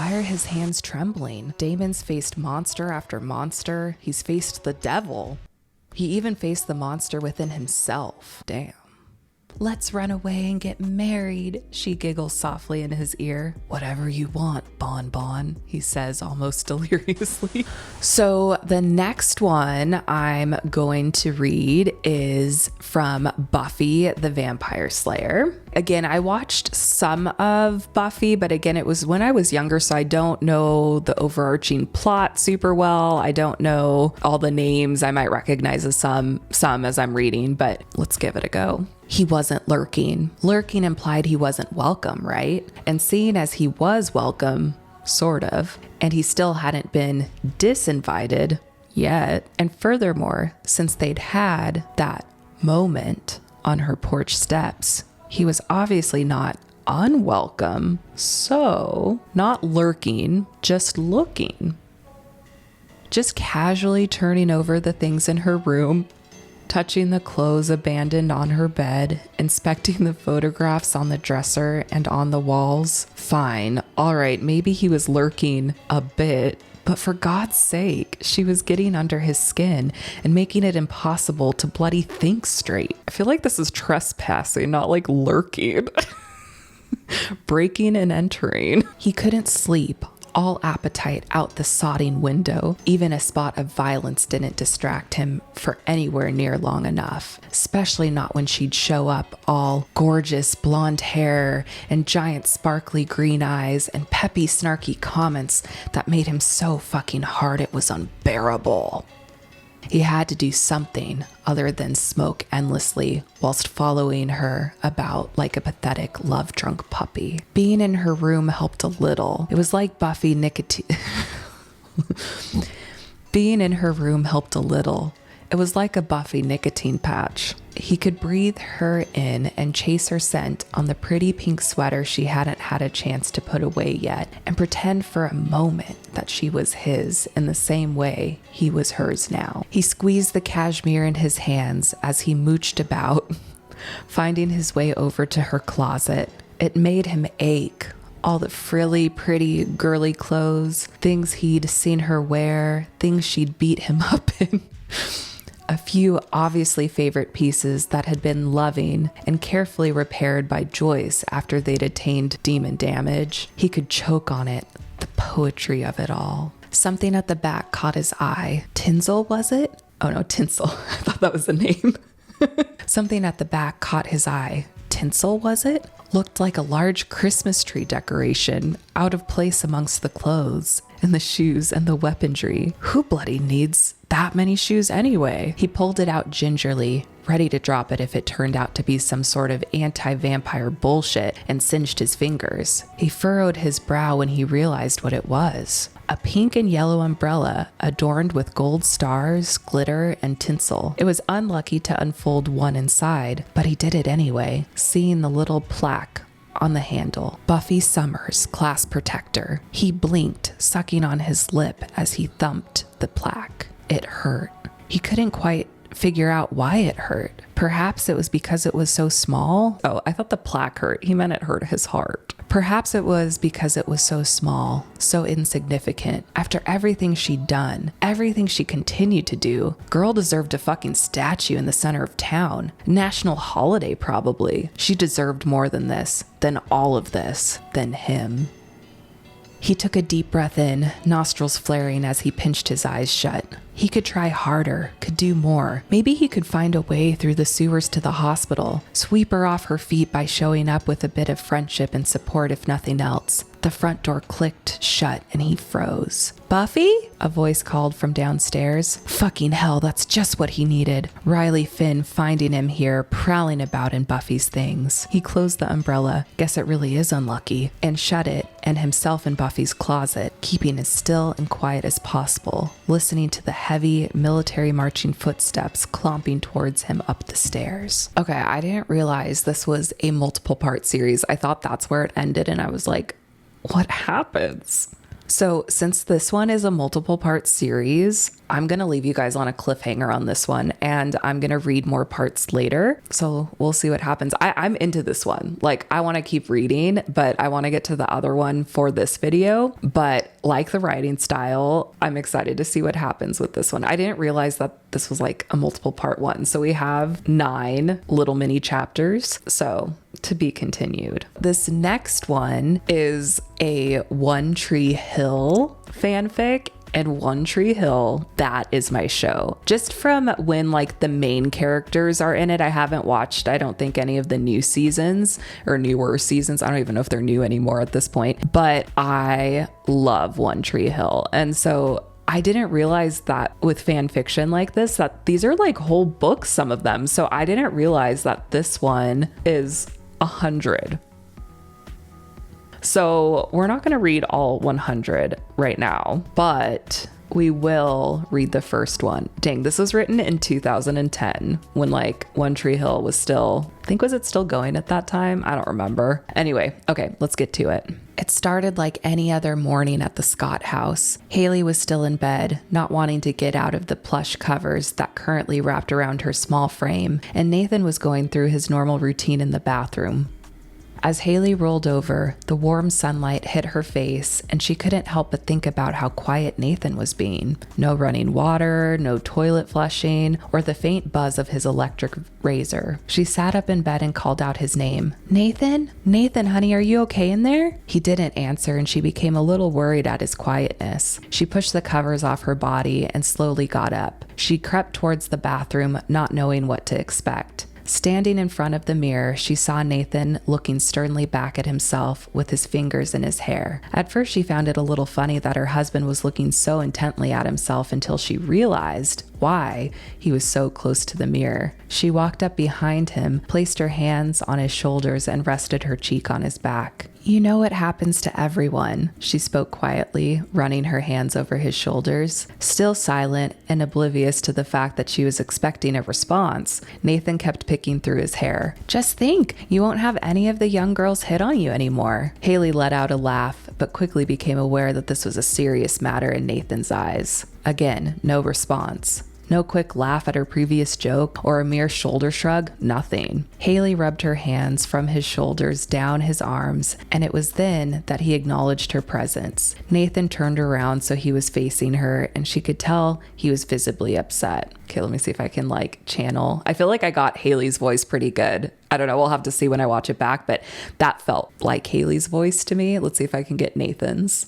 Why are his hands trembling? Damon's faced monster after monster. He's faced the devil. He even faced the monster within himself. Damn. Let's run away and get married, she giggles softly in his ear. Whatever you want, Bon Bon, he says almost deliriously. So the next one I'm going to read is from Buffy the Vampire Slayer. Again, I watched some of Buffy, but again, it was when I was younger, so I don't know the overarching plot super well. I don't know all the names. I might recognize some as I'm reading, but let's give it a go. He wasn't lurking. Lurking implied he wasn't welcome, right? And seeing as he was welcome, sort of, and he still hadn't been disinvited yet, and furthermore, since they'd had that moment on her porch steps, he was obviously not unwelcome. So, not lurking, just looking. Just casually turning over the things in her room, touching the clothes abandoned on her bed, inspecting the photographs on the dresser and on the walls. Fine, all right, maybe he was lurking a bit, but for God's sake, she was getting under his skin and making it impossible to bloody think straight. I feel like this is trespassing, not like lurking. Breaking and entering. He couldn't sleep. All appetite out the sodding window. Even a spot of violence didn't distract him for anywhere near long enough, especially not when she'd show up all gorgeous blonde hair and giant sparkly green eyes and peppy snarky comments that made him so fucking hard it was unbearable. He had to do something other than smoke endlessly whilst following her about like a pathetic love-drunk puppy. Being in her room helped a little. It was like Buffy nicotine. Being in her room helped a little. It was like a Buffy nicotine patch. He could breathe her in and chase her scent on the pretty pink sweater she hadn't had a chance to put away yet, and pretend for a moment that she was his in the same way he was hers now. He squeezed the cashmere in his hands as he mooched about, finding his way over to her closet. It made him ache. All the frilly, pretty, girly clothes, things he'd seen her wear, things she'd beat him up in. A few obviously favorite pieces that had been loving and carefully repaired by Joyce after they'd attained demon damage. He could choke on it, the poetry of it all. Something at the back caught his eye. Tinsel, was it? Oh no, Tinsel. I thought that was the name. Something at the back caught his eye. Tinsel, was it? Looked like a large Christmas tree decoration, out of place amongst the clothes and the shoes and the weaponry. Who bloody needs that many shoes anyway? He pulled it out gingerly, ready to drop it if it turned out to be some sort of anti-vampire bullshit, and singed his fingers. He furrowed his brow when he realized what it was. A pink and yellow umbrella adorned with gold stars, glitter, and tinsel. It was unlucky to unfold one inside, but he did it anyway, seeing the little plaque on the handle. Buffy Summers, Class Protector. He blinked, sucking on his lip as he thumped the plaque. It hurt. He couldn't quite figure out why it hurt. Perhaps it was because it was so small. Oh, I thought the plaque hurt. He meant it hurt his heart. Perhaps it was because it was so small, so insignificant. After everything she'd done, everything she continued to do, girl deserved a fucking statue in the center of town. National holiday, probably. She deserved more than this, than all of this, than him. He took a deep breath in, nostrils flaring as he pinched his eyes shut. He could try harder, could do more. Maybe he could find a way through the sewers to the hospital, sweep her off her feet by showing up with a bit of friendship and support if nothing else. The front door clicked shut and he froze. Buffy? A voice called from downstairs. Fucking hell, that's just what he needed. Riley Finn finding him here, prowling about in Buffy's things. He closed the umbrella, guess it really is unlucky, and shut it, and himself in Buffy's closet, keeping as still and quiet as possible, listening to the heavy military marching footsteps clomping towards him up the stairs. Okay, I didn't realize this was a multiple part series. I thought that's where it ended, and I was like, what happens? So since this one is a multiple part series, I'm going to leave you guys on a cliffhanger on this one, and I'm going to read more parts later. So we'll see what happens. I'm into this one. Like, I want to keep reading, but I want to get to the other one for this video. But like the writing style, I'm excited to see what happens with this one. I didn't realize that this was like a multiple part one. So we have 9 little mini chapters. So to be continued. This next one is a One Tree Hill fanfic. And One Tree Hill, that is my show. Just from when like the main characters are in it, I haven't watched, I don't think, any of the new seasons or newer seasons. I don't even know if they're new anymore at this point, but I love One Tree Hill. And so I didn't realize that with fan fiction like this, that these are like whole books, some of them. So I didn't realize that this one is 100. So we're not going to read all 100 right now, but we will read the first one. Dang, this was written in 2010 when like One Tree Hill was still, I think, was it still going at that time? I don't remember. Anyway, okay, let's get to it. It started like any other morning at the Scott house. Haley was still in bed, not wanting to get out of the plush covers that currently wrapped around her small frame, and Nathan was going through his normal routine in the bathroom. As Haley rolled over, the warm sunlight hit her face, and she couldn't help but think about how quiet Nathan was being. No running water, no toilet flushing, or the faint buzz of his electric razor. She sat up in bed and called out his name. Nathan? Nathan, honey, are you okay in there? He didn't answer, and she became a little worried at his quietness. She pushed the covers off her body and slowly got up. She crept towards the bathroom, not knowing what to expect. Standing in front of the mirror, she saw Nathan looking sternly back at himself with his fingers in his hair. At first, she found it a little funny that her husband was looking so intently at himself until she realized why he was so close to the mirror. She walked up behind him, placed her hands on his shoulders, and rested her cheek on his back. You know it happens to everyone, she spoke quietly, running her hands over his shoulders. Still silent and oblivious to the fact that she was expecting a response, Nathan kept picking through his hair. Just think, you won't have any of the young girls hit on you anymore. Haley let out a laugh, but quickly became aware that this was a serious matter in Nathan's eyes. Again, no response. No quick laugh at her previous joke or a mere shoulder shrug, nothing. Haley rubbed her hands from his shoulders down his arms, and it was then that he acknowledged her presence. Nathan turned around so he was facing her, and she could tell he was visibly upset. Okay, let me see if I can channel. I feel like I got Haley's voice pretty good. I don't know, we'll have to see when I watch it back, but that felt like Haley's voice to me. Let's see if I can get Nathan's.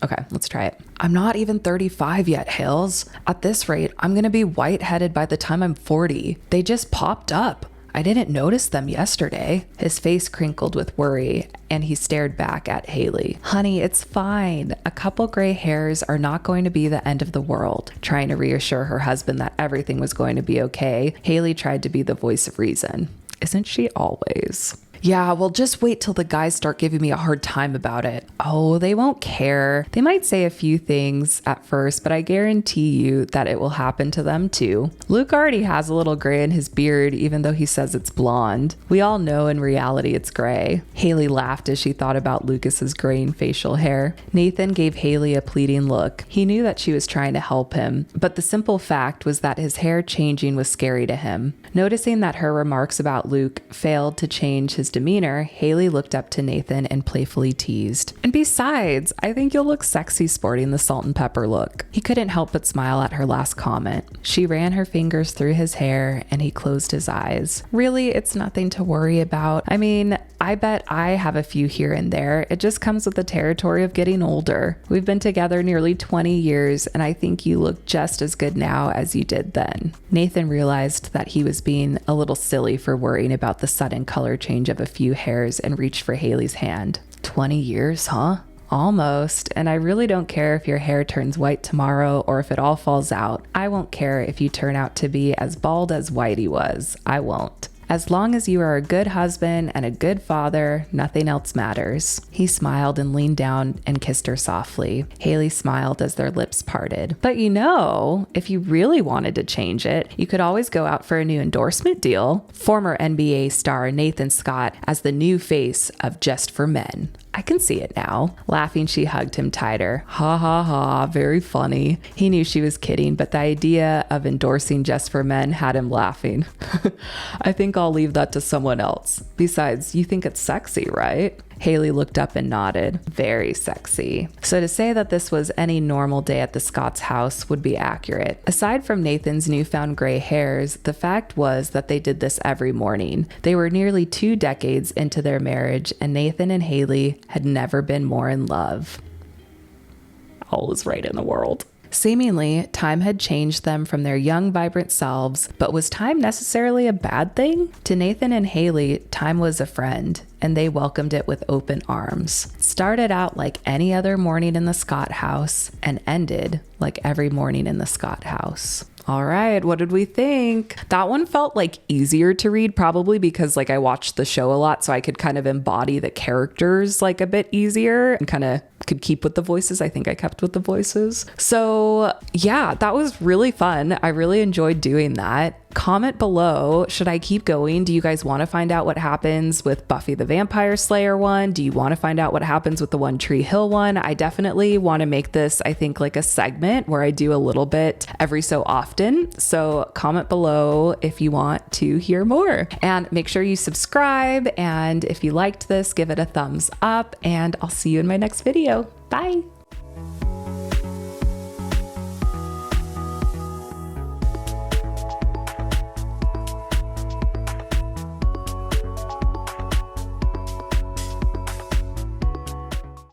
Okay, let's try it. I'm not even 35 yet, Hales. At this rate, I'm gonna be white-headed by the time I'm 40. They just popped up. I didn't notice them yesterday. His face crinkled with worry, and he stared back at Haley. Honey, it's fine. A couple gray hairs are not going to be the end of the world. Trying to reassure her husband that everything was going to be okay, Haley tried to be the voice of reason. Isn't she always? Yeah, well, just wait till the guys start giving me a hard time about it. Oh, they won't care. They might say a few things at first, but I guarantee you that it will happen to them too. Luke already has a little gray in his beard, even though he says it's blonde. We all know in reality it's gray. Haley laughed as she thought about Lucas's graying facial hair. Nathan gave Haley a pleading look. He knew that she was trying to help him, but the simple fact was that his hair changing was scary to him. Noticing that her remarks about Luke failed to change his demeanor, Haley looked up to Nathan and playfully teased. And besides, I think you'll look sexy sporting the salt and pepper look. He couldn't help but smile at her last comment. She ran her fingers through his hair and he closed his eyes. Really, it's nothing to worry about. I mean, I bet I have a few here and there. It just comes with the territory of getting older. We've been together nearly 20 years, and I think you look just as good now as you did then. Nathan realized that he was being a little silly for worrying about the sudden color change of a few hairs and reached for Haley's hand. 20 years, huh? Almost. And I really don't care if your hair turns white tomorrow or if it all falls out. I won't care if you turn out to be as bald as Whitey was. I won't. As long as you are a good husband and a good father, nothing else matters. He smiled and leaned down and kissed her softly. Haley smiled as their lips parted. But if you really wanted to change it, you could always go out for a new endorsement deal. Former NBA star Nathan Scott as the new face of Just for Men. I can see it now. Laughing, she hugged him tighter. Ha ha ha, very funny. He knew she was kidding, but the idea of endorsing Just for Men had him laughing. I think I'll leave that to someone else. Besides, you think it's sexy, right? Haley looked up and nodded. Very sexy. So to say that this was any normal day at the Scotts' house would be accurate. Aside from Nathan's newfound gray hairs, the fact was that they did this every morning. They were nearly 2 decades into their marriage, and Nathan and Haley had never been more in love. All is right in the world. Seemingly, time had changed them from their young, vibrant selves, but was time necessarily a bad thing? To Nathan and Haley, time was a friend, and they welcomed it with open arms. It started out like any other morning in the Scott house, and ended like every morning in the Scott house. All right, what did we think? That one felt like easier to read, probably because like I watched the show a lot, so I could kind of embody the characters like a bit easier and kind of could keep with the voices. I think I kept with the voices. So yeah, that was really fun. I really enjoyed doing that. Comment below, should I keep going? Do you guys want to find out what happens with Buffy the Vampire Slayer one? Do you want to find out what happens with the One Tree Hill one? I definitely want to make this, I think, like a segment where I do a little bit every so often. So comment below if you want to hear more. And make sure you subscribe. And if you liked this, give it a thumbs up. And I'll see you in my next video. Bye.